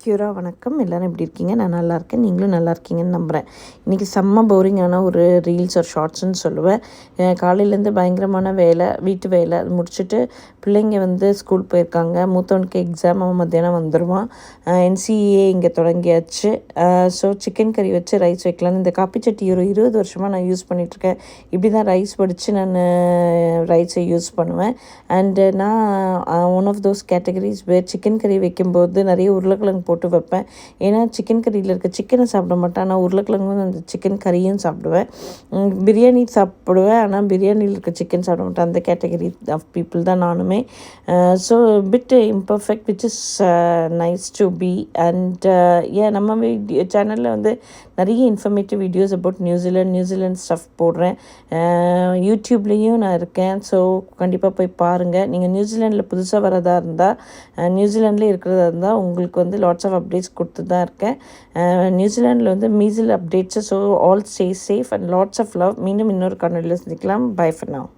சிக்யூராக வணக்கம். எல்லோரும் எப்படி இருக்கீங்க? நான் நல்லா இருக்கேன். நீங்களும் நல்லா இருக்கீங்கன்னு நம்புகிறேன். இன்றைக்கி செம்ம போரிங்கான ஒரு ரீல்ஸ் ஒரு ஷார்ட்ஸ்ன்னு சொல்லுவேன். காலையிலேருந்து பயங்கரமான வேலை, வீட்டு வேலை அது முடிச்சுட்டு பிள்ளைங்க வந்து ஸ்கூல் போயிருக்காங்க. மூத்தவனுக்கு எக்ஸாம், அவன் மத்தியானம் வந்துடுவான். NCEA இங்கே தொடங்கியாச்சு. ஸோ சிக்கன் கறி வச்சு ரைஸ் வைக்கலான்னு இந்த காப்பி சட்டி ஒரு 20 வருஷமாக நான் யூஸ் பண்ணிகிட்ருக்கேன். இப்படி தான் ரைஸ் வடித்து நான் ரைஸை யூஸ் பண்ணுவேன். அண்டு நான் one of those categories where chicken கறி வைக்கும்போது நிறைய உருளைக்கிழங்கு போட்டு வைப்பேன். ஏன்னா சிக்கன் கறியில் இருக்க சிக்கனை சாப்பிட மாட்டேன், ஆனால் உருளைக்கிழங்கு அந்த சிக்கன் கறியும் சாப்பிடுவேன். பிரியாணி சாப்பிடுவேன், ஆனால் பிரியாணியில் இருக்க சிக்கன் சாப்பிட மாட்டேன். அந்த கேட்டகரி ஆஃப் பீப்புள் தான் நானுமே. So bit imperfect which is nice to be. And ஏன் நம்ம சேனலில் வந்து நிறைய informative videos about New Zealand stuff போடுறேன். யூடியூப்லேயும் நான் இருக்கேன். ஸோ கண்டிப்பாக போய் பாருங்கள். நீங்கள் நியூசிலாண்டில் புதுசாக வரதா இருந்தால், நியூசிலாண்டில் இருக்கிறதா இருந்தால் உங்களுக்கு வந்து லாட்ஸ் ஆஃப் அப்டேட்ஸ் கொடுத்து தான் இருக்கேன். நியூசிலாண்டில் வந்து measles updates. So all stay safe and lots of love. மீண்டும் இன்னொரு காணொலியில் சந்திக்கலாம். Bye for now.